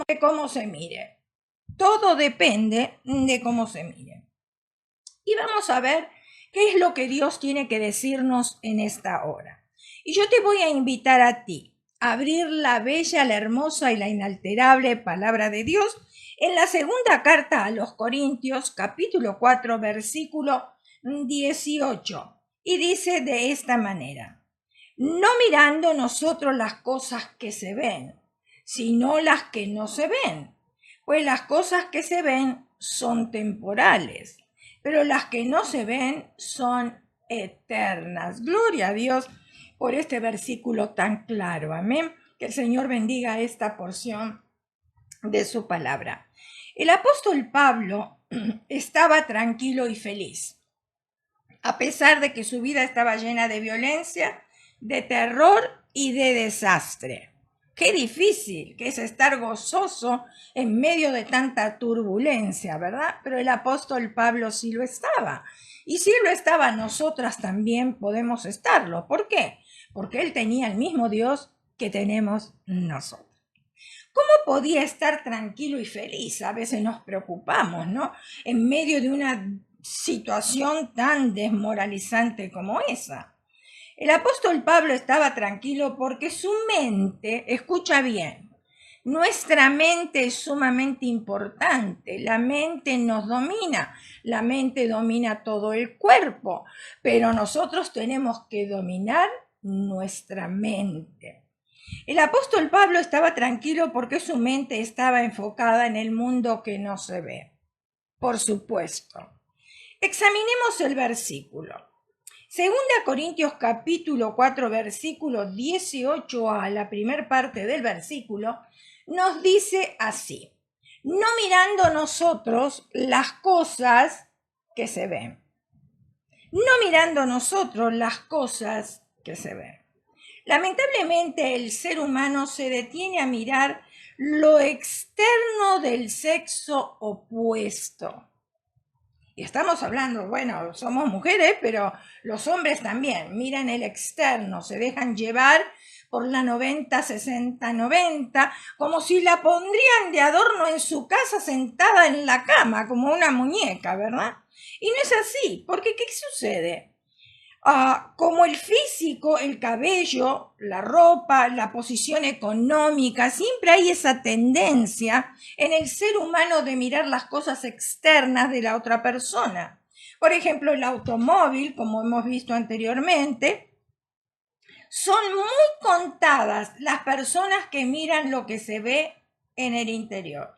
de cómo se mire. Todo depende de cómo se mire. Y vamos a ver qué es lo que Dios tiene que decirnos en esta hora. Y yo te voy a invitar a ti a abrir la bella, la hermosa y la inalterable palabra de Dios en la segunda carta a los Corintios, capítulo 4, versículo 18. Y dice de esta manera: no mirando nosotros las cosas que se ven, sino las que no se ven. Pues las cosas que se ven son temporales, pero las que no se ven son eternas. Gloria a Dios por este versículo tan claro. Amén. Que el Señor bendiga esta porción de su palabra. El apóstol Pablo estaba tranquilo y feliz, a pesar de que su vida estaba llena de violencia, de terror y de desastre. Qué difícil que es estar gozoso en medio de tanta turbulencia, ¿verdad? Pero el apóstol Pablo sí lo estaba. Y si lo estaba, nosotras también podemos estarlo. ¿Por qué? Porque él tenía el mismo Dios que tenemos nosotros. ¿Cómo podía estar tranquilo y feliz? A veces nos preocupamos, ¿no? En medio de una situación tan desmoralizante como esa. El apóstol Pablo estaba tranquilo porque su mente, escucha bien, nuestra mente es sumamente importante, la mente nos domina, la mente domina todo el cuerpo, pero nosotros tenemos que dominar nuestra mente. El apóstol Pablo estaba tranquilo porque su mente estaba enfocada en el mundo que no se ve. Por supuesto. Examinemos el versículo. Segunda Corintios capítulo 4, versículo 18a, la primera parte del versículo, nos dice así: no mirando nosotros las cosas que se ven. No mirando nosotros las cosas que se ven. Lamentablemente el ser humano se detiene a mirar lo externo del sexo opuesto. Y estamos hablando, bueno, somos mujeres, pero los hombres también miran el externo, se dejan llevar por la 90-60-90, como si la pondrían de adorno en su casa sentada en la cama, como una muñeca, ¿verdad? Y no es así, porque ¿qué sucede? Como el físico, el cabello, la ropa, la posición económica, siempre hay esa tendencia en el ser humano de mirar las cosas externas de la otra persona. Por ejemplo, el automóvil, como hemos visto anteriormente, son muy contadas las personas que miran lo que se ve en el interior.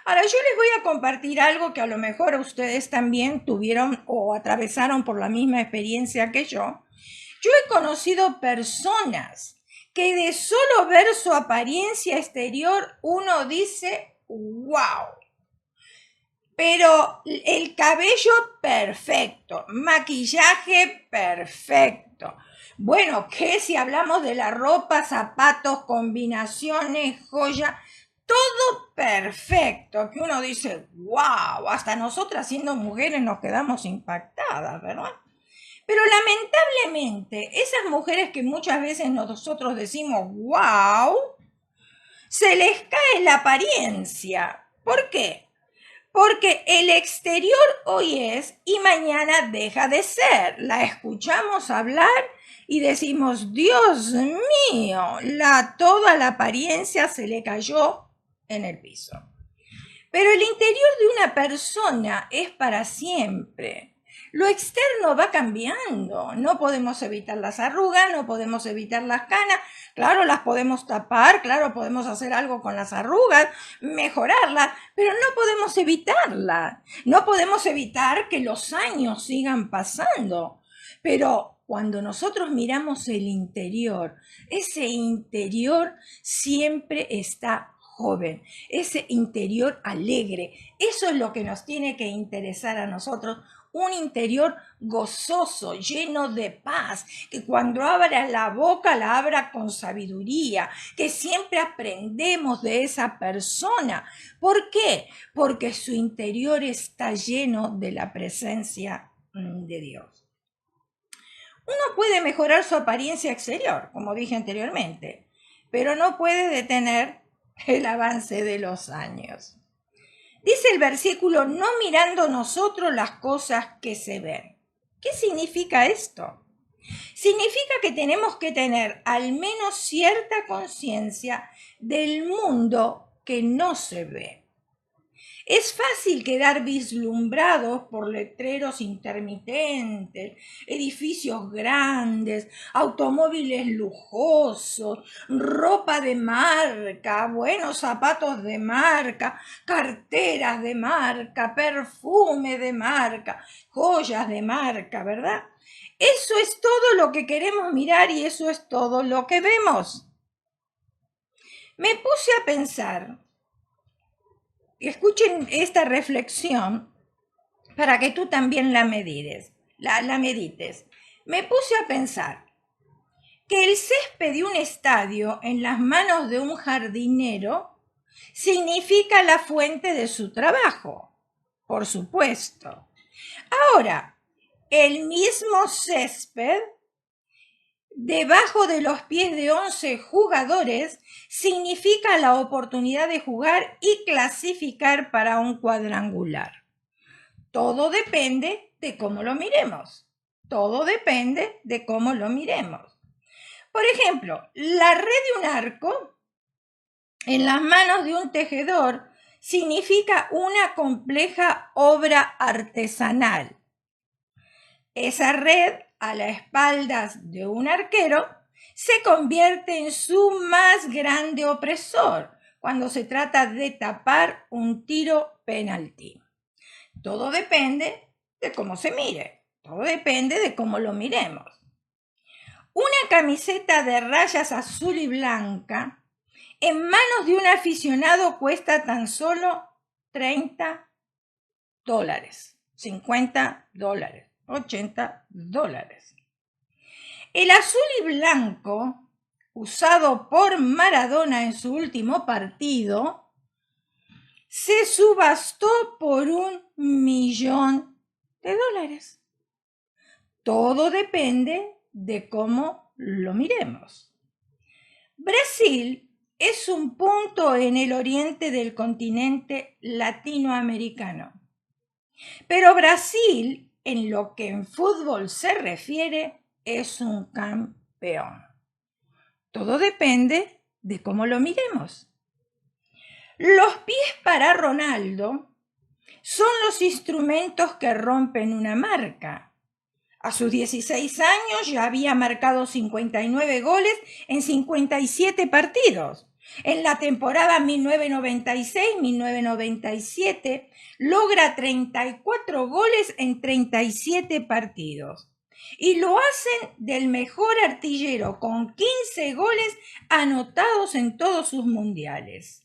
Ahora, yo les voy a compartir algo que a lo mejor ustedes también tuvieron o atravesaron por la misma experiencia que yo. Yo he conocido personas que de solo ver su apariencia exterior uno dice, wow. Pero el cabello perfecto, maquillaje perfecto. Bueno, ¿qué si hablamos de la ropa, zapatos, combinaciones, joya? Todo perfecto, que uno dice, wow, hasta nosotras siendo mujeres nos quedamos impactadas, ¿verdad? Pero lamentablemente, esas mujeres que muchas veces nosotros decimos, wow, se les cae la apariencia. ¿Por qué? Porque el exterior hoy es y mañana deja de ser. La escuchamos hablar y decimos, Dios mío, toda la apariencia se le cayó en el piso. Pero el interior de una persona es para siempre. Lo externo va cambiando. No podemos evitar las arrugas, no podemos evitar las canas. Claro, las podemos tapar, claro, podemos hacer algo con las arrugas, mejorarlas, pero no podemos evitarlas. No podemos evitar que los años sigan pasando. Pero cuando nosotros miramos el interior, ese interior siempre está joven, ese interior alegre. Eso es lo que nos tiene que interesar a nosotros, un interior gozoso, lleno de paz, que cuando abra la boca la abra con sabiduría, que siempre aprendemos de esa persona. ¿Por qué? Porque su interior está lleno de la presencia de Dios. Uno puede mejorar su apariencia exterior, como dije anteriormente, pero no puede detener el avance de los años. Dice el versículo, no mirando nosotros las cosas que se ven. ¿Qué significa esto? Significa que tenemos que tener al menos cierta conciencia del mundo que no se ve. Es fácil quedar vislumbrados por letreros intermitentes, edificios grandes, automóviles lujosos, ropa de marca, buenos zapatos de marca, carteras de marca, perfume de marca, joyas de marca, ¿verdad? Eso es todo lo que queremos mirar y eso es todo lo que vemos. Me puse a pensar, escuchen esta reflexión para que tú también la medites. Me puse a pensar que el césped de un estadio en las manos de un jardinero significa la fuente de su trabajo, por supuesto. Ahora, el mismo césped debajo de los pies de 11 jugadores significa la oportunidad de jugar y clasificar para un cuadrangular. Todo depende de cómo lo miremos. Todo depende de cómo lo miremos. Por ejemplo, la red de un arco en las manos de un tejedor significa una compleja obra artesanal. Esa red a las espaldas de un arquero se convierte en su más grande opresor cuando se trata de tapar un tiro penalti. Todo depende de cómo se mire, todo depende de cómo lo miremos. Una camiseta de rayas azul y blanca en manos de un aficionado cuesta tan solo $30, $50, $80. El azul y blanco, usado por Maradona en su último partido, se subastó por $1 millón. Todo depende de cómo lo miremos. Brasil es un punto en el oriente del continente latinoamericano. Pero Brasil, en lo que en fútbol se refiere, es un campeón. Todo depende de cómo lo miremos. Los pies para Ronaldo son los instrumentos que rompen una marca. A sus 16 años ya había marcado 59 goles en 57 partidos. En la temporada 1996-1997 logra 34 goles en 37 partidos. Y lo hacen del mejor artillero con 15 goles anotados en todos sus mundiales.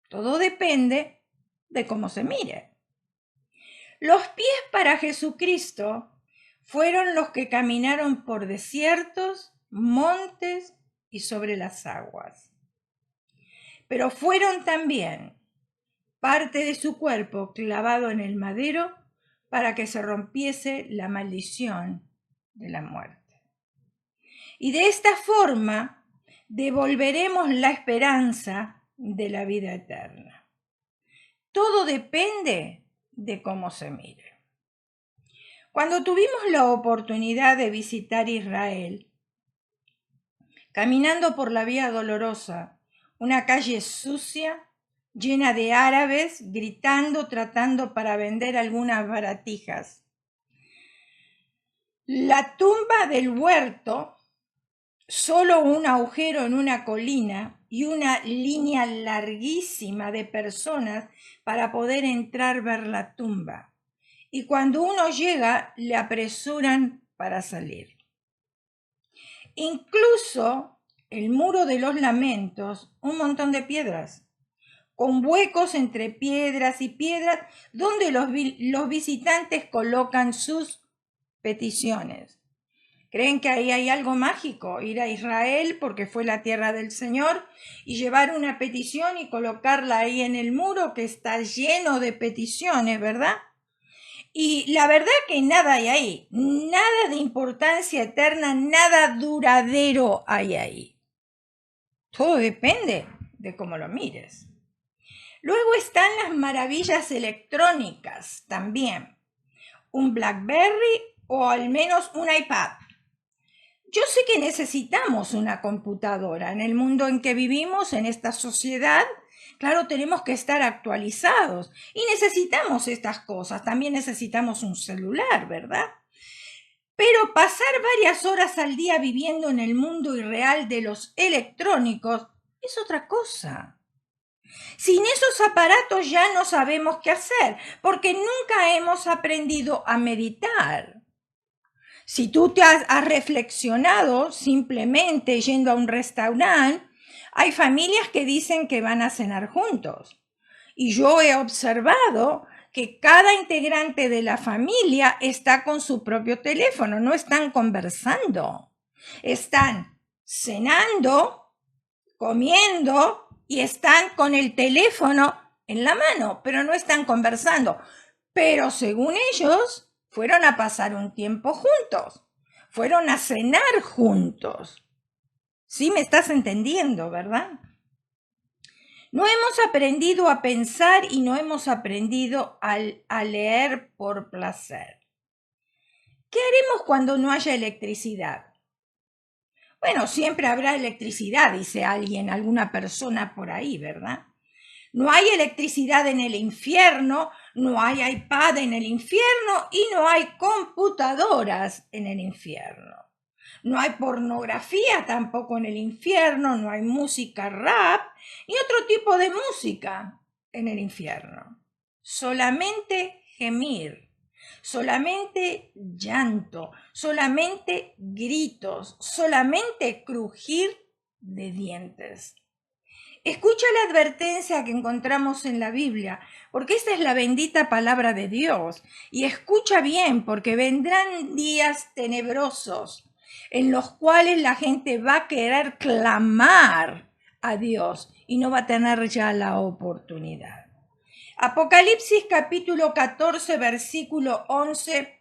Todo depende de cómo se mire. Los pies para Jesucristo fueron los que caminaron por desiertos, montes y sobre las aguas. Pero fueron también parte de su cuerpo clavado en el madero para que se rompiese la maldición de la muerte. Y de esta forma devolveremos la esperanza de la vida eterna. Todo depende de cómo se mire. Cuando tuvimos la oportunidad de visitar Israel, caminando por la Vía Dolorosa, una calle sucia, llena de árabes, gritando, tratando para vender algunas baratijas. La tumba del huerto, solo un agujero en una colina y una línea larguísima de personas para poder entrar a ver la tumba. Y cuando uno llega, le apresuran para salir. Incluso el muro de los lamentos, un montón de piedras, con huecos entre piedras y piedras, donde los visitantes colocan sus peticiones. ¿Creen que ahí hay algo mágico? Ir a Israel porque fue la tierra del Señor y llevar una petición y colocarla ahí en el muro que está lleno de peticiones, ¿verdad? Y la verdad que nada hay ahí, nada de importancia eterna, nada duradero hay ahí. Todo depende de cómo lo mires. Luego están las maravillas electrónicas también. Un BlackBerry o al menos un iPad. Yo sé que necesitamos una computadora en el mundo en que vivimos, en esta sociedad. Claro, tenemos que estar actualizados y necesitamos estas cosas. También necesitamos un celular, ¿verdad? Pero pasar varias horas al día viviendo en el mundo irreal de los electrónicos es otra cosa. Sin esos aparatos ya no sabemos qué hacer, porque nunca hemos aprendido a meditar. Si tú te has reflexionado simplemente yendo a un restaurante, hay familias que dicen que van a cenar juntos. Y yo he observado que cada integrante de la familia está con su propio teléfono, no están conversando. Están cenando, comiendo y están con el teléfono en la mano, pero no están conversando. Pero según ellos, fueron a pasar un tiempo juntos, fueron a cenar juntos. Sí me estás entendiendo, ¿verdad? No hemos aprendido a pensar y no hemos aprendido a leer por placer. ¿Qué haremos cuando no haya electricidad? Bueno, siempre habrá electricidad, dice alguien, alguna persona por ahí, ¿verdad? No hay electricidad en el infierno, no hay iPad en el infierno y no hay computadoras en el infierno. No hay pornografía tampoco en el infierno, no hay música rap ni otro tipo de música en el infierno. Solamente gemir, solamente llanto, solamente gritos, solamente crujir de dientes. Escucha la advertencia que encontramos en la Biblia, porque esta es la bendita palabra de Dios. Y escucha bien, porque vendrán días tenebrosos en los cuales la gente va a querer clamar a Dios y no va a tener ya la oportunidad. Apocalipsis capítulo 14, versículo 11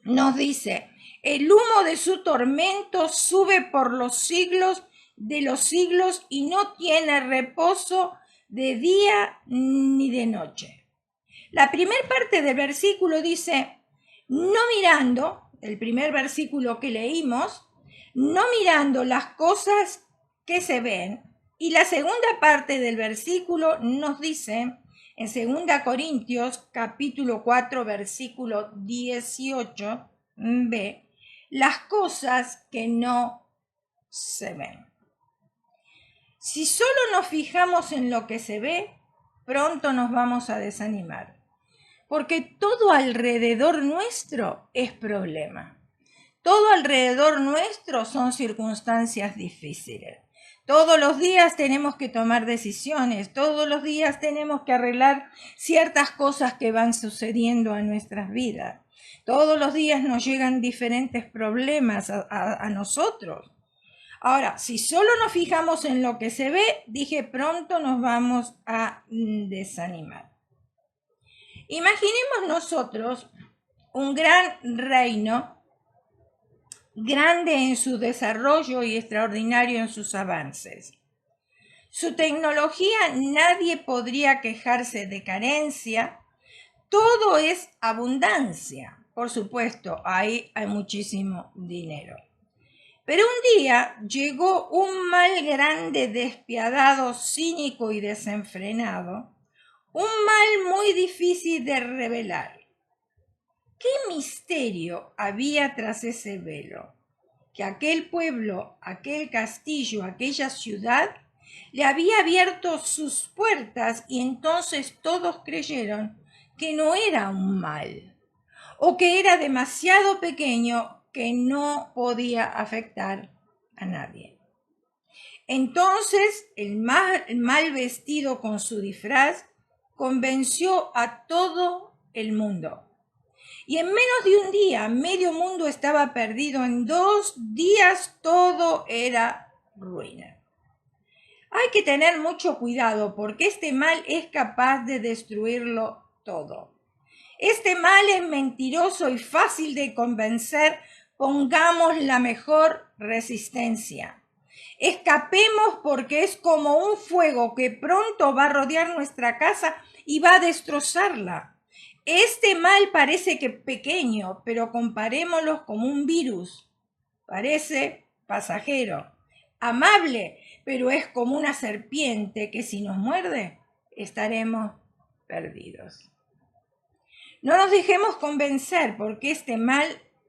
nos dice: el humo de su tormento sube por los siglos de los siglos y no tiene reposo de día ni de noche. La primera parte del versículo dice, no mirando, el primer versículo que leímos, no mirando las cosas que se ven, y la segunda parte del versículo nos dice, en 2 Corintios capítulo 4, versículo 18b, las cosas que no se ven. Si solo nos fijamos en lo que se ve, pronto nos vamos a desanimar, porque todo alrededor nuestro es problema. Todo alrededor nuestro son circunstancias difíciles. Todos los días tenemos que tomar decisiones, todos los días tenemos que arreglar ciertas cosas que van sucediendo en nuestras vidas. Todos los días nos llegan diferentes problemas a nosotros. Ahora, si solo nos fijamos en lo que se ve, dije, pronto nos vamos a desanimar. Imaginemos nosotros un gran reino, grande en su desarrollo y extraordinario en sus avances. Su tecnología, nadie podría quejarse de carencia, todo es abundancia. Por supuesto, ahí hay muchísimo dinero. Pero un día llegó un mal grande, despiadado, cínico y desenfrenado, un mal muy difícil de revelar. ¿Qué misterio había tras ese velo? Que aquel pueblo, aquel castillo, aquella ciudad, le había abierto sus puertas y entonces todos creyeron que no era un mal, o que era demasiado pequeño que no podía afectar a nadie. Entonces el mal vestido con su disfraz convenció a todo el mundo. Y en menos de un día, medio mundo estaba perdido. En 2 días todo era ruina. Hay que tener mucho cuidado porque este mal es capaz de destruirlo todo. Este mal es mentiroso y fácil de convencer. Pongamos la mejor resistencia. Escapemos porque es como un fuego que pronto va a rodear nuestra casa y va a destrozarla. Este mal parece que pequeño, pero comparémoslo como un virus. Parece pasajero, amable, pero es como una serpiente que si nos muerde estaremos perdidos. No nos dejemos convencer porque este mal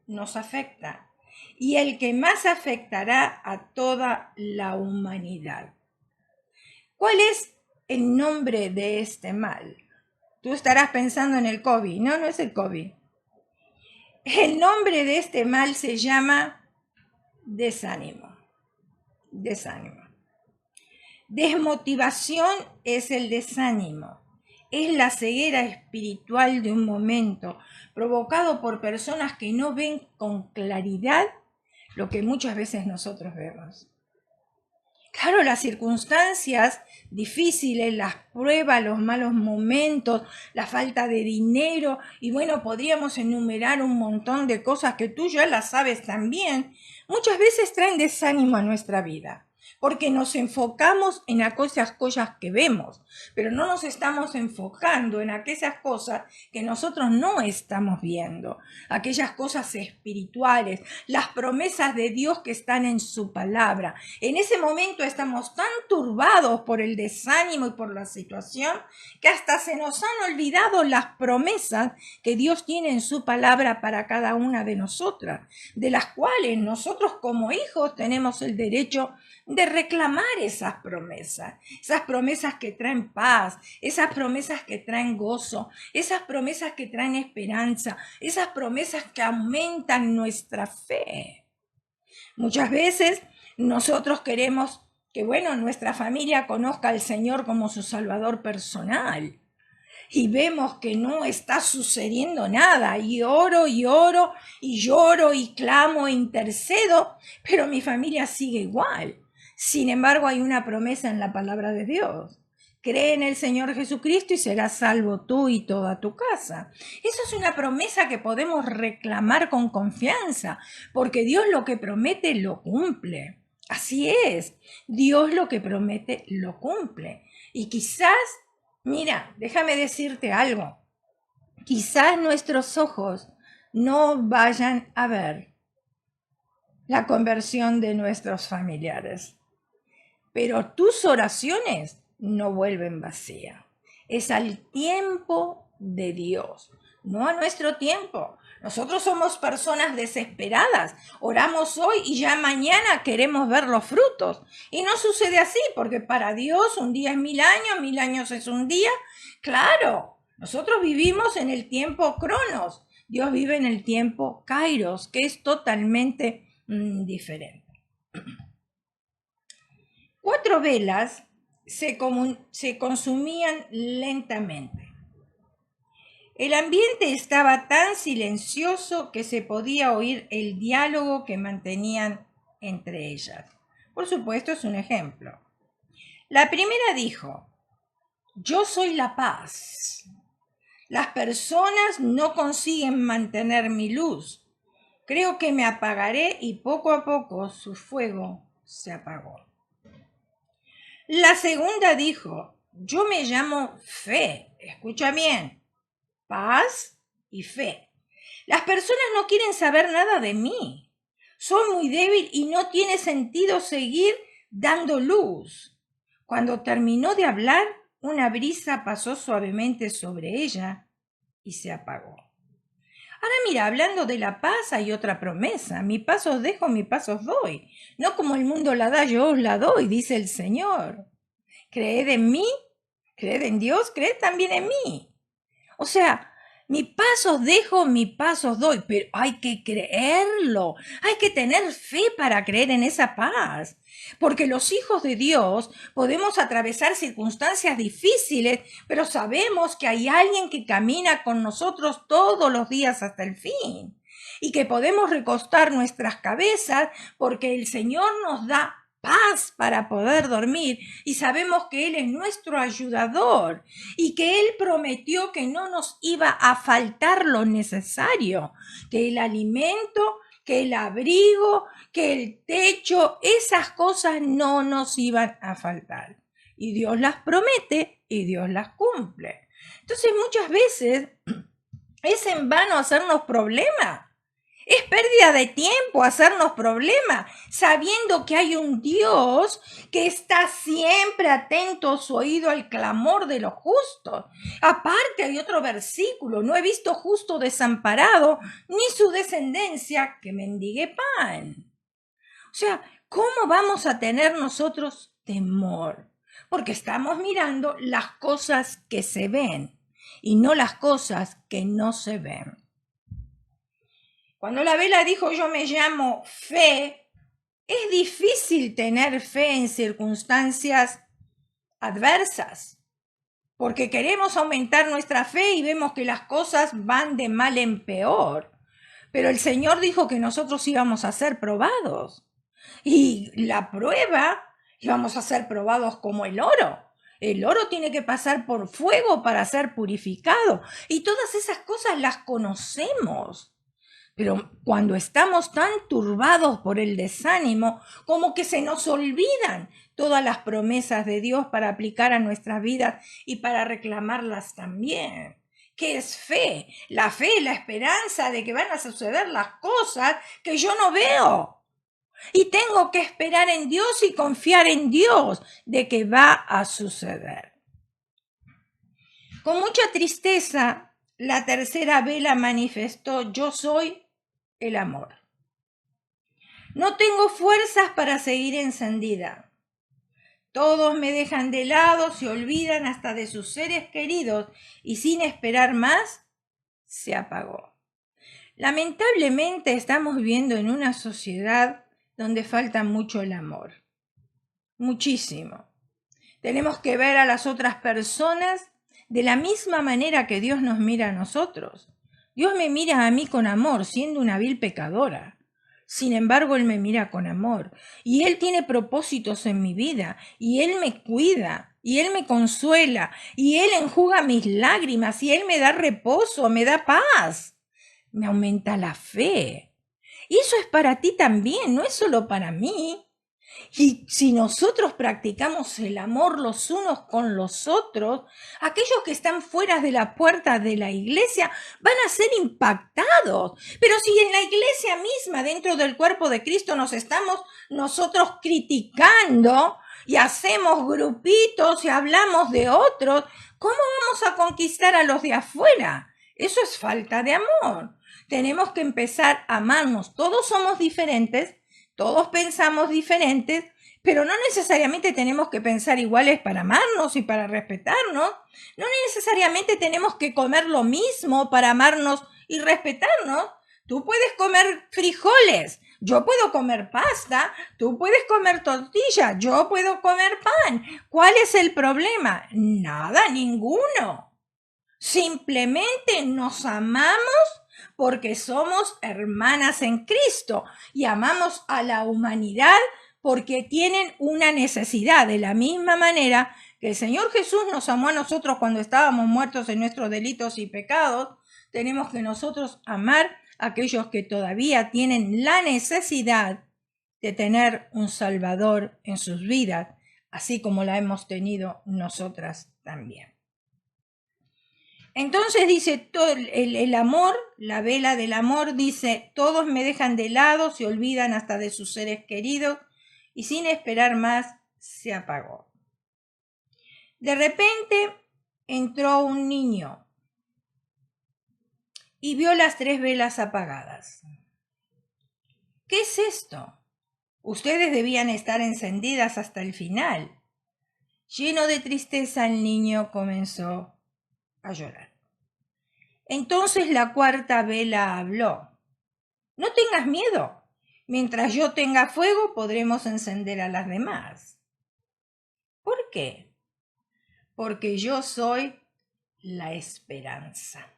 nos afecta y el que más afectará a toda la humanidad. ¿Cuál es el nombre de este mal? Tú estarás pensando en el COVID. No, no es el COVID. El nombre de este mal se llama desánimo. Desánimo. Desmotivación es el desánimo. Es la ceguera espiritual de un momento, provocado por personas que no ven con claridad lo que muchas veces nosotros vemos. Claro, las circunstancias difíciles, las pruebas, los malos momentos, la falta de dinero, y bueno, podríamos enumerar un montón de cosas que tú ya las sabes también, muchas veces traen desánimo a nuestra vida, porque nos enfocamos en aquellas cosas que vemos, pero no nos estamos enfocando en aquellas cosas que nosotros no estamos viendo, aquellas cosas espirituales, las promesas de Dios que están en su palabra. En ese momento estamos tan turbados por el desánimo y por la situación que hasta se nos han olvidado las promesas que Dios tiene en su palabra para cada una de nosotras, de las cuales nosotros como hijos tenemos el derecho de reclamar esas promesas que traen paz, esas promesas que traen gozo, esas promesas que traen esperanza, esas promesas que aumentan nuestra fe. Muchas veces nosotros queremos que, bueno, nuestra familia conozca al Señor como su Salvador personal. Y vemos que no está sucediendo nada, y oro, y lloro, y clamo, e intercedo, pero mi familia sigue igual. Sin embargo, hay una promesa en la palabra de Dios. Cree en el Señor Jesucristo y serás salvo tú y toda tu casa. Eso es una promesa que podemos reclamar con confianza, porque Dios lo que promete lo cumple. Así es, Dios lo que promete lo cumple. Y quizás, mira, déjame decirte algo, quizás nuestros ojos no vayan a ver la conversión de nuestros familiares, pero tus oraciones no vuelven vacías. Es al tiempo de Dios, no a nuestro tiempo. Nosotros somos personas desesperadas. Oramos hoy y ya mañana queremos ver los frutos. Y no sucede así, porque para Dios un día es 1000 años es un día. Claro, nosotros vivimos en el tiempo Cronos. Dios vive en el tiempo Kairos, que es totalmente diferente. 4 velas se consumían lentamente. El ambiente estaba tan silencioso que se podía oír el diálogo que mantenían entre ellas. Por supuesto, es un ejemplo. La primera dijo: yo soy la paz. Las personas no consiguen mantener mi luz. Creo que me apagaré y poco a poco su fuego se apagó. La segunda dijo: yo me llamo fe. Escucha bien. Paz y fe. Las personas no quieren saber nada de mí. Soy muy débil y no tiene sentido seguir dando luz. Cuando terminó de hablar, una brisa pasó suavemente sobre ella y se apagó. Ahora mira, hablando de la paz hay otra promesa. Mi paz os dejo, mi paz os doy. No como el mundo la da, yo os la doy, dice el Señor. Creed en mí, creed en Dios, creed también en mí. O sea, mi paz os dejo, mi paz os doy, pero hay que creerlo, hay que tener fe para creer en esa paz, porque los hijos de Dios podemos atravesar circunstancias difíciles, pero sabemos que hay alguien que camina con nosotros todos los días hasta el fin y que podemos recostar nuestras cabezas porque el Señor nos da paz para poder dormir y sabemos que Él es nuestro ayudador y que Él prometió que no nos iba a faltar lo necesario, que el alimento, que el abrigo, que el techo, esas cosas no nos iban a faltar. Y Dios las promete y Dios las cumple. Entonces muchas veces es en vano hacernos problemas. Es pérdida de tiempo hacernos problemas, sabiendo que hay un Dios que está siempre atento su oído al clamor de los justos. Aparte hay otro versículo, no he visto justo desamparado, ni su descendencia que mendigue pan. O sea, ¿cómo vamos a tener nosotros temor? Porque estamos mirando las cosas que se ven y no las cosas que no se ven. Cuando la vela dijo yo me llamo fe, es difícil tener fe en circunstancias adversas, porque queremos aumentar nuestra fe y vemos que las cosas van de mal en peor. Pero el Señor dijo que nosotros íbamos a ser probados. Y la prueba, íbamos a ser probados como el oro. El oro tiene que pasar por fuego para ser purificado. Y todas esas cosas las conocemos. Pero cuando estamos tan turbados por el desánimo, como que se nos olvidan todas las promesas de Dios para aplicar a nuestras vidas y para reclamarlas también. ¿Qué es fe? La fe es la esperanza de que van a suceder las cosas que yo no veo. Y tengo que esperar en Dios y confiar en Dios de que va a suceder. Con mucha tristeza, la tercera vela manifestó: yo soy el amor. No tengo fuerzas para seguir encendida. Todos me dejan de lado, se olvidan hasta de sus seres queridos y sin esperar más, se apagó. Lamentablemente estamos viviendo en una sociedad donde falta mucho el amor. Muchísimo. Tenemos que ver a las otras personas de la misma manera que Dios nos mira a nosotros. Dios me mira a mí con amor, siendo una vil pecadora. Sin embargo, Él me mira con amor. Y Él tiene propósitos en mi vida. Y Él me cuida. Y Él me consuela. Y Él enjuga mis lágrimas. Y Él me da reposo, me da paz. Me aumenta la fe. Y eso es para ti también, no es solo para mí. Y si nosotros practicamos el amor los unos con los otros, aquellos que están fuera de la puerta de la iglesia van a ser impactados. Pero si en la iglesia misma, dentro del cuerpo de Cristo, nos estamos nosotros criticando y hacemos grupitos y hablamos de otros, ¿cómo vamos a conquistar a los de afuera? Eso es falta de amor. Tenemos que empezar a amarnos. Todos somos diferentes. Todos pensamos diferentes, pero no necesariamente tenemos que pensar iguales para amarnos y para respetarnos. No necesariamente tenemos que comer lo mismo para amarnos y respetarnos. Tú puedes comer frijoles, yo puedo comer pasta, tú puedes comer tortilla, yo puedo comer pan. ¿Cuál es el problema? Nada, ninguno. Simplemente nos amamos porque somos hermanas en Cristo y amamos a la humanidad porque tienen una necesidad, de la misma manera que el Señor Jesús nos amó a nosotros cuando estábamos muertos en nuestros delitos y pecados. Tenemos que nosotros amar a aquellos que todavía tienen la necesidad de tener un Salvador en sus vidas, así como la hemos tenido nosotras también. Entonces dice, todo el amor, la vela del amor dice, todos me dejan de lado, se olvidan hasta de sus seres queridos y sin esperar más se apagó. De repente entró un niño y vio las 3 velas apagadas. ¿Qué es esto? Ustedes debían estar encendidas hasta el final. Lleno de tristeza, el niño comenzó a llorar. Entonces la 4ª vela habló. No tengas miedo. Mientras yo tenga fuego, podremos encender a las demás. ¿Por qué? Porque yo soy la esperanza.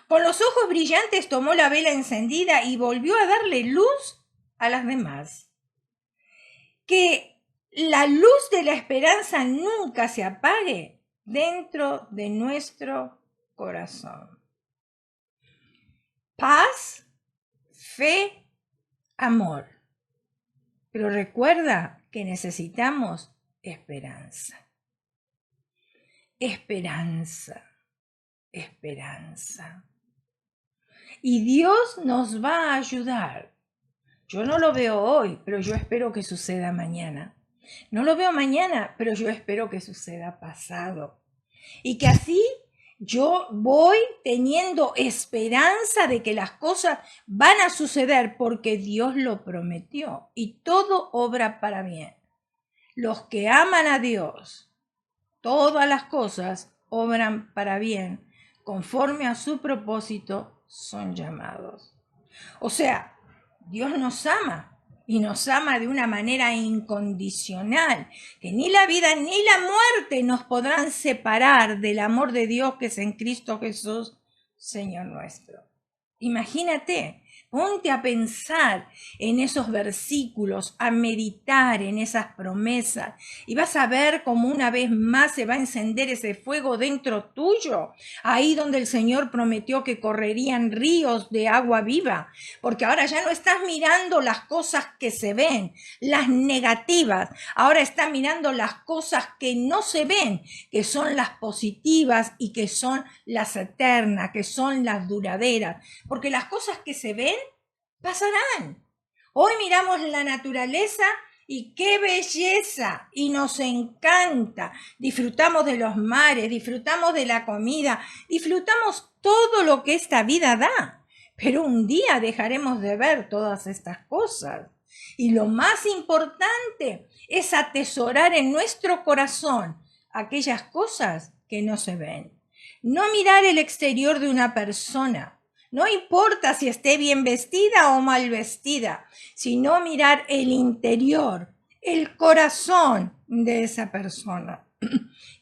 Con los ojos brillantes tomó la vela encendida y volvió a darle luz a las demás. Que la luz de la esperanza nunca se apague dentro de nuestro corazón. Paz, fe amor. Pero recuerda que necesitamos esperanza. Esperanza, esperanza. Y Dios nos va a ayudar. Yo no lo veo hoy, pero yo espero que suceda mañana. No lo veo mañana, pero yo espero que suceda pasado. Y que así yo voy teniendo esperanza de que las cosas van a suceder porque Dios lo prometió. Y todo obra para bien. Los que aman a Dios, todas las cosas obran para bien, conforme a su propósito son llamados. O sea, Dios nos ama y nos ama de una manera incondicional, que ni la vida ni la muerte nos podrán separar del amor de Dios que es en Cristo Jesús, Señor nuestro. Imagínate, ponte a pensar en esos versículos, a meditar en esas promesas y vas a ver cómo una vez más se va a encender ese fuego dentro tuyo, ahí donde el Señor prometió que correrían ríos de agua viva, porque ahora ya no estás mirando las cosas que se ven, las negativas, ahora estás mirando las cosas que no se ven, que son las positivas y que son las eternas, que son las duraderas, porque las cosas que se ven pasarán. Hoy miramos la naturaleza y qué belleza, y nos encanta. Disfrutamos de los mares, disfrutamos de la comida, disfrutamos todo lo que esta vida da. Pero un día dejaremos de ver todas estas cosas. Y lo más importante es atesorar en nuestro corazón aquellas cosas que no se ven. No mirar el exterior de una persona. No importa si esté bien vestida o mal vestida, sino mirar el interior, el corazón de esa persona.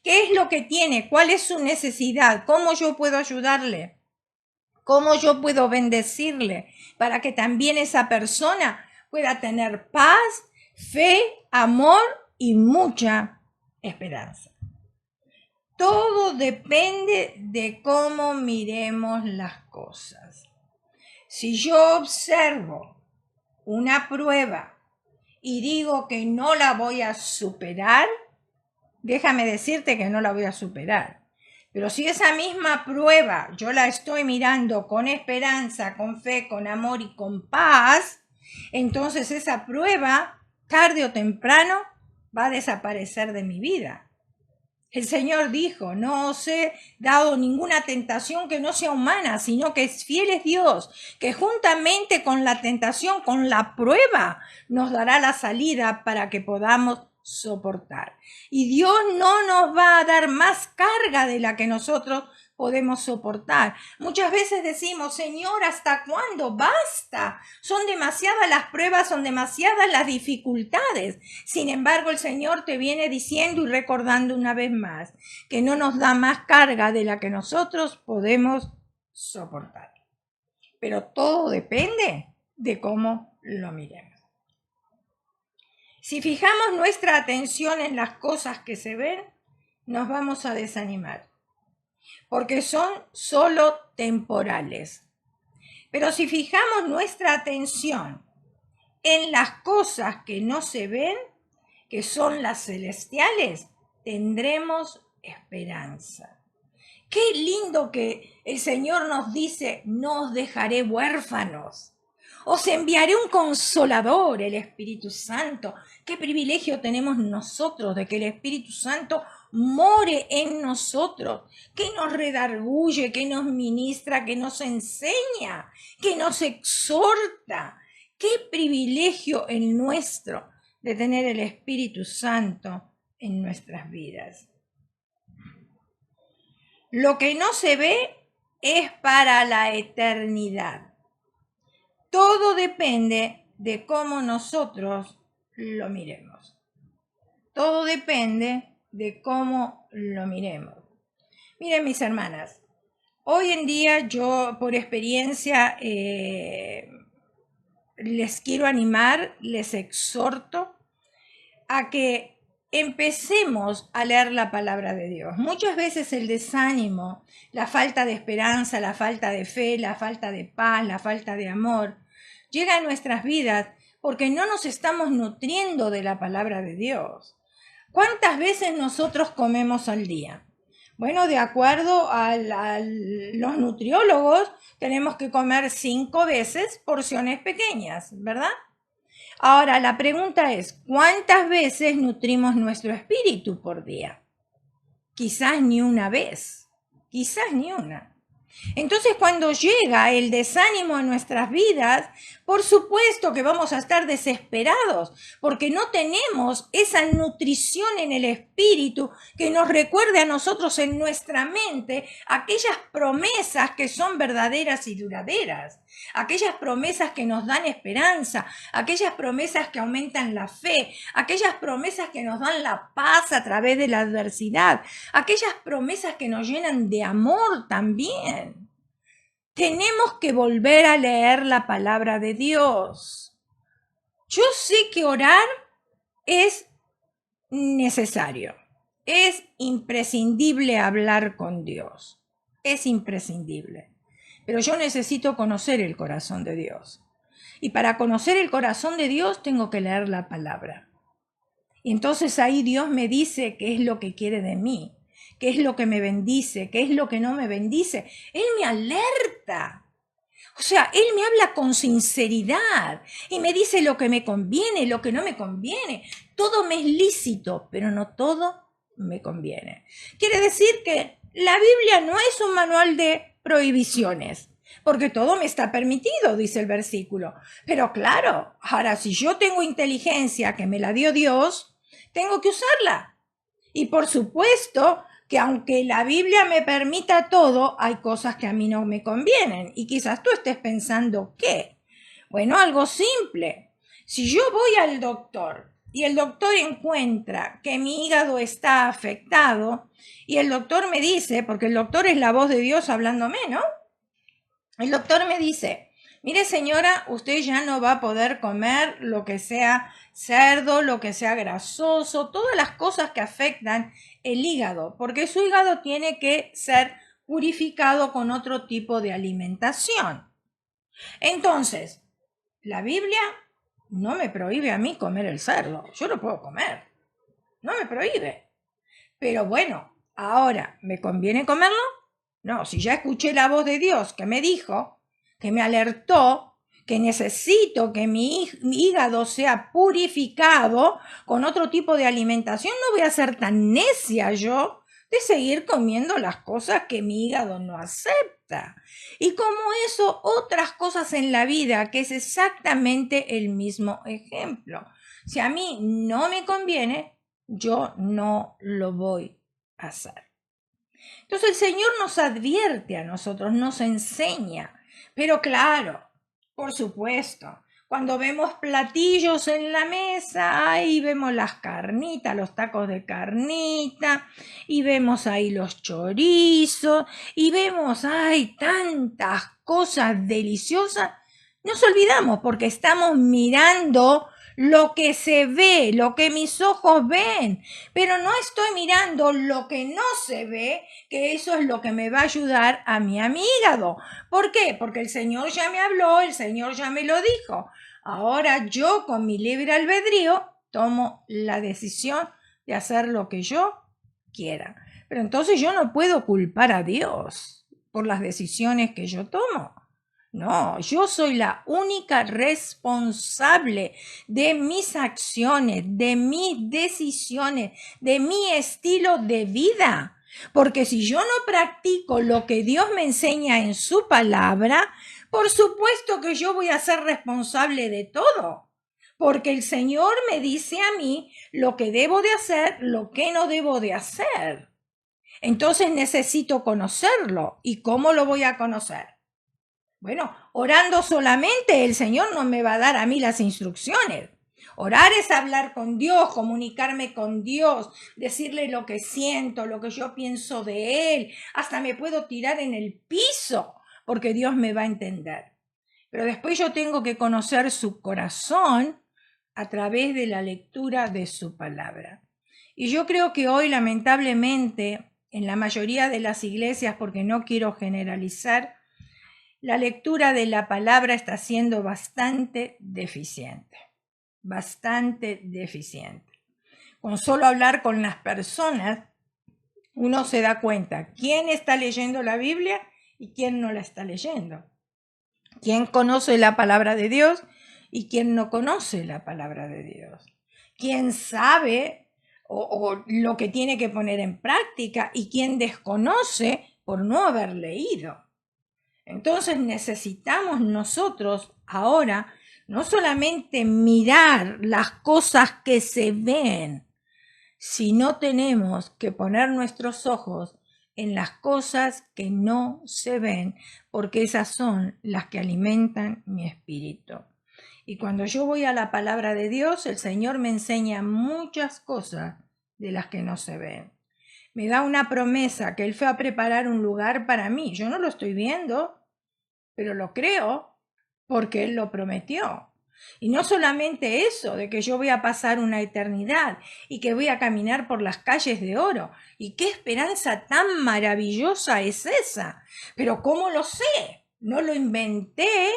¿Qué es lo que tiene? ¿Cuál es su necesidad? ¿Cómo yo puedo ayudarle? ¿Cómo yo puedo bendecirle para que también esa persona pueda tener paz, fe, amor y mucha esperanza? Todo depende de cómo miremos las cosas. Si yo observo una prueba y digo que no la voy a superar, déjame decirte que no la voy a superar. Pero si esa misma prueba yo la estoy mirando con esperanza, con fe, con amor y con paz, entonces esa prueba, tarde o temprano, va a desaparecer de mi vida. El Señor dijo, no os he dado ninguna tentación que no sea humana, sino que es fiel es Dios, que juntamente con la tentación, con la prueba, nos dará la salida para que podamos soportar. Y Dios no nos va a dar más carga de la que nosotros podemos soportar. Muchas veces decimos, Señor, ¿hasta cuándo? Basta. Son demasiadas las pruebas, son demasiadas las dificultades. Sin embargo, el Señor te viene diciendo y recordando una vez más que no nos da más carga de la que nosotros podemos soportar. Pero todo depende de cómo lo miremos. Si fijamos nuestra atención en las cosas que se ven, nos vamos a desanimar, porque son solo temporales. Pero si fijamos nuestra atención en las cosas que no se ven, que son las celestiales, tendremos esperanza. Qué lindo que el Señor nos dice, no os dejaré huérfanos. Os enviaré un consolador, el Espíritu Santo. Qué privilegio tenemos nosotros de que el Espíritu Santo more en nosotros, que nos redarguye, que nos ministra, que nos enseña, que nos exhorta. Qué privilegio el nuestro de tener el Espíritu Santo en nuestras vidas. Lo que no se ve es para la eternidad. Todo depende de cómo nosotros lo miremos. Todo depende de cómo lo miremos. Miren, mis hermanas, hoy en día yo por experiencia les quiero animar, les exhorto a que empecemos a leer la palabra de Dios. Muchas veces el desánimo, la falta de esperanza, la falta de fe, la falta de paz, la falta de amor, llega a nuestras vidas porque no nos estamos nutriendo de la palabra de Dios. ¿Cuántas veces nosotros comemos al día? Bueno, de acuerdo a los nutriólogos, tenemos que comer 5 veces porciones pequeñas, ¿verdad? Ahora, la pregunta es, ¿cuántas veces nutrimos nuestro espíritu por día? Quizás ni una vez, quizás ni una. Entonces, cuando llega el desánimo a nuestras vidas, por supuesto que vamos a estar desesperados, porque no tenemos esa nutrición en el espíritu que nos recuerde a nosotros en nuestra mente aquellas promesas que son verdaderas y duraderas, aquellas promesas que nos dan esperanza, aquellas promesas que aumentan la fe, aquellas promesas que nos dan la paz a través de la adversidad, aquellas promesas que nos llenan de amor también. Tenemos que volver a leer la palabra de Dios. Yo sé que orar es necesario, es imprescindible hablar con Dios, es imprescindible. Pero yo necesito conocer el corazón de Dios. Y para conocer el corazón de Dios tengo que leer la palabra. Y entonces ahí Dios me dice qué es lo que quiere de mí, qué es lo que me bendice, qué es lo que no me bendice. Él me alerta. O sea, Él me habla con sinceridad y me dice lo que me conviene, lo que no me conviene. Todo me es lícito, pero no todo me conviene. Quiere decir que la Biblia no es un manual de prohibiciones, porque todo me está permitido, dice el versículo. Pero claro, ahora si yo tengo inteligencia que me la dio Dios, tengo que usarla. Y por supuesto que aunque la Biblia me permita todo, hay cosas que a mí no me convienen. Y quizás tú estés pensando, ¿qué? Bueno, algo simple. Si yo voy al doctor y el doctor encuentra que mi hígado está afectado y el doctor me dice, porque el doctor es la voz de Dios hablándome, ¿no? El doctor me dice, mire señora, usted ya no va a poder comer lo que sea cerdo, lo que sea grasoso, todas las cosas que afectan el hígado, porque su hígado tiene que ser purificado con otro tipo de alimentación. Entonces, la Biblia no me prohíbe a mí comer el cerdo, yo lo puedo comer, no me prohíbe. Pero bueno, ahora, ¿me conviene comerlo? No, si ya escuché la voz de Dios que me dijo, que me alertó, que necesito que mi hígado sea purificado con otro tipo de alimentación, no voy a ser tan necia yo de seguir comiendo las cosas que mi hígado no acepta. Y como eso, otras cosas en la vida, que es exactamente el mismo ejemplo. Si a mí no me conviene, yo no lo voy a hacer. Entonces el Señor nos advierte a nosotros, nos enseña. Pero claro, por supuesto, cuando vemos platillos en la mesa, ahí vemos las carnitas, los tacos de carnita, y vemos ahí los chorizos, y vemos, ay, tantas cosas deliciosas. Nos olvidamos porque estamos mirando lo que se ve, lo que mis ojos ven, pero no estoy mirando lo que no se ve, que eso es lo que me va a ayudar a mi hígado. ¿Por qué? Porque el Señor ya me habló, el Señor ya me lo dijo. Ahora yo con mi libre albedrío tomo la decisión de hacer lo que yo quiera. Pero entonces yo no puedo culpar a Dios por las decisiones que yo tomo. No, yo soy la única responsable de mis acciones, de mis decisiones, de mi estilo de vida. Porque si yo no practico lo que Dios me enseña en su palabra, por supuesto que yo voy a ser responsable de todo. Porque el Señor me dice a mí lo que debo de hacer, lo que no debo de hacer. Entonces necesito conocerlo. ¿Y cómo lo voy a conocer? Bueno, orando solamente el Señor no me va a dar a mí las instrucciones. Orar es hablar con Dios, comunicarme con Dios, decirle lo que siento, lo que yo pienso de Él. Hasta me puedo tirar en el piso porque Dios me va a entender. Pero después yo tengo que conocer su corazón a través de la lectura de su palabra. Y yo creo que hoy, lamentablemente, en la mayoría de las iglesias, porque no quiero generalizar, la lectura de la palabra está siendo bastante deficiente. Bastante deficiente. Con solo hablar con las personas, uno se da cuenta quién está leyendo la Biblia y quién no la está leyendo. Quién conoce la palabra de Dios y quién no conoce la palabra de Dios. Quién sabe o lo que tiene que poner en práctica y quién desconoce por no haber leído. Entonces necesitamos nosotros ahora no solamente mirar las cosas que se ven, sino tenemos que poner nuestros ojos en las cosas que no se ven, porque esas son las que alimentan mi espíritu. Y cuando yo voy a la palabra de Dios, el Señor me enseña muchas cosas de las que no se ven. Me da una promesa que Él fue a preparar un lugar para mí. Yo no lo estoy viendo, pero lo creo porque Él lo prometió. Y no solamente eso, de que yo voy a pasar una eternidad y que voy a caminar por las calles de oro. ¿Y qué esperanza tan maravillosa es esa? Pero ¿cómo lo sé? No lo inventé,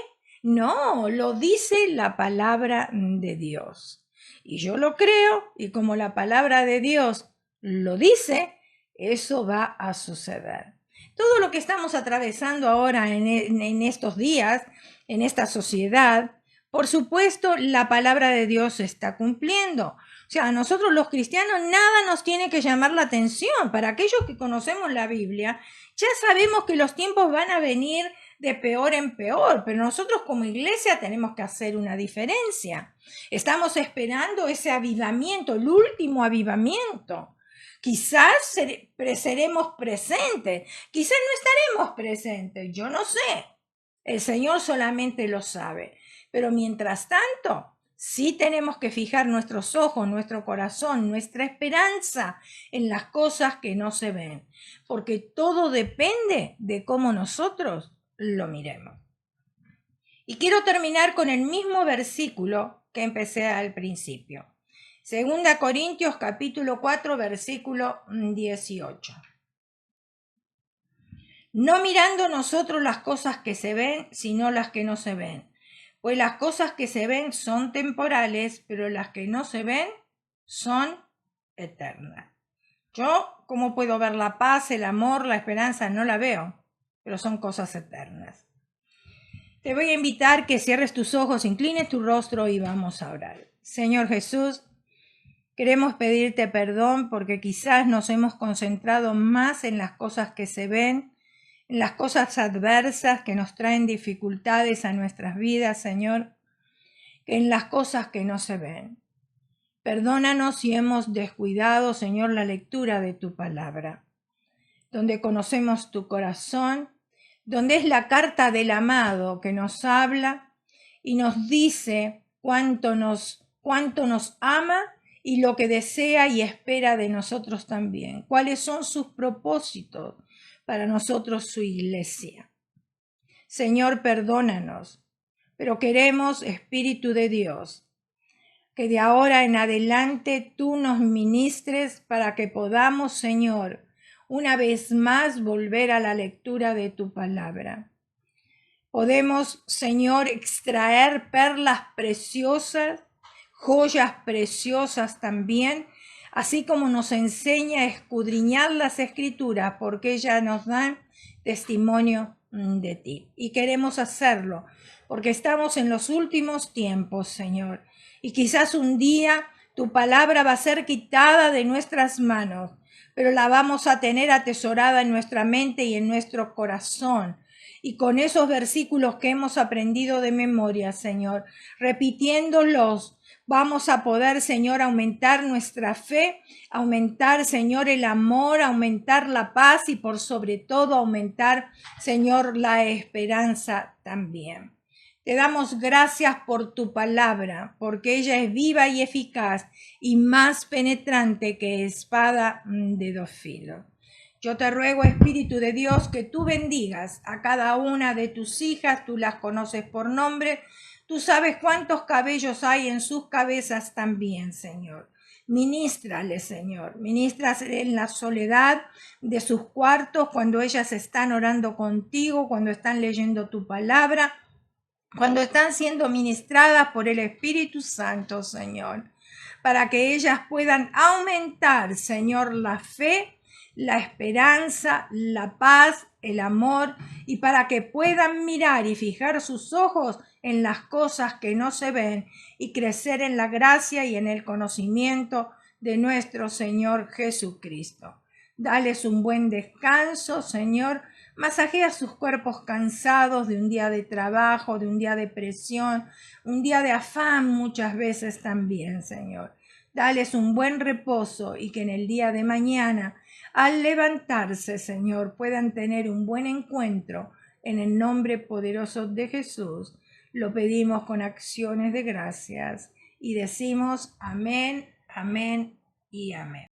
no, lo dice la palabra de Dios. Y yo lo creo, y como la palabra de Dios lo dice, eso va a suceder. Todo lo que estamos atravesando ahora en estos días, en esta sociedad, por supuesto, la palabra de Dios se está cumpliendo. O sea, a nosotros los cristianos nada nos tiene que llamar la atención. Para aquellos que conocemos la Biblia, ya sabemos que los tiempos van a venir de peor en peor, pero nosotros como iglesia tenemos que hacer una diferencia. Estamos esperando ese avivamiento, el último avivamiento. Quizás seremos presentes, quizás no estaremos presentes, yo no sé. El Señor solamente lo sabe. Pero mientras tanto, sí tenemos que fijar nuestros ojos, nuestro corazón, nuestra esperanza en las cosas que no se ven, porque todo depende de cómo nosotros lo miremos. Y quiero terminar con el mismo versículo que empecé al principio. 2 Corintios capítulo 4, versículo 18. No mirando nosotros las cosas que se ven, sino las que no se ven. Pues las cosas que se ven son temporales, pero las que no se ven son eternas. Yo, ¿cómo puedo ver la paz, el amor, la esperanza? No la veo, pero son cosas eternas. Te voy a invitar que cierres tus ojos, inclines tu rostro y vamos a orar. Señor Jesús, queremos pedirte perdón porque quizás nos hemos concentrado más en las cosas que se ven, en las cosas adversas que nos traen dificultades a nuestras vidas, Señor, que en las cosas que no se ven. Perdónanos si hemos descuidado, Señor, la lectura de tu palabra, donde conocemos tu corazón, donde es la carta del amado que nos habla y nos dice cuánto nos ama y lo que desea y espera de nosotros también, cuáles son sus propósitos para nosotros, su iglesia. Señor, perdónanos, pero queremos, Espíritu de Dios, que de ahora en adelante tú nos ministres para que podamos, Señor, una vez más volver a la lectura de tu palabra. Podemos, Señor, extraer perlas preciosas, joyas preciosas también, así como nos enseña a escudriñar las escrituras, porque ellas nos dan testimonio de ti. Y queremos hacerlo, porque estamos en los últimos tiempos, Señor. Y quizás un día tu palabra va a ser quitada de nuestras manos, pero la vamos a tener atesorada en nuestra mente y en nuestro corazón. Y con esos versículos que hemos aprendido de memoria, Señor, repitiéndolos, vamos a poder, Señor, aumentar nuestra fe, aumentar, Señor, el amor, aumentar la paz y por sobre todo aumentar, Señor, la esperanza también. Te damos gracias por tu palabra, porque ella es viva y eficaz y más penetrante que espada de dos filos. Yo te ruego, Espíritu de Dios, que tú bendigas a cada una de tus hijas, tú las conoces por nombre, tú sabes cuántos cabellos hay en sus cabezas también, Señor. Ministrale, Señor, ministrale en la soledad de sus cuartos, cuando ellas están orando contigo, cuando están leyendo tu palabra, cuando están siendo ministradas por el Espíritu Santo, Señor, para que ellas puedan aumentar, Señor, la fe, la esperanza, la paz, el amor, y para que puedan mirar y fijar sus ojos en las cosas que no se ven y crecer en la gracia y en el conocimiento de nuestro Señor Jesucristo. Dales un buen descanso, Señor. Masajea sus cuerpos cansados de un día de trabajo, de un día de presión, un día de afán muchas veces también, Señor. Dales un buen reposo y que en el día de mañana, al levantarse, Señor, puedan tener un buen encuentro en el nombre poderoso de Jesús. Lo pedimos con acciones de gracias y decimos amén, amén y amén.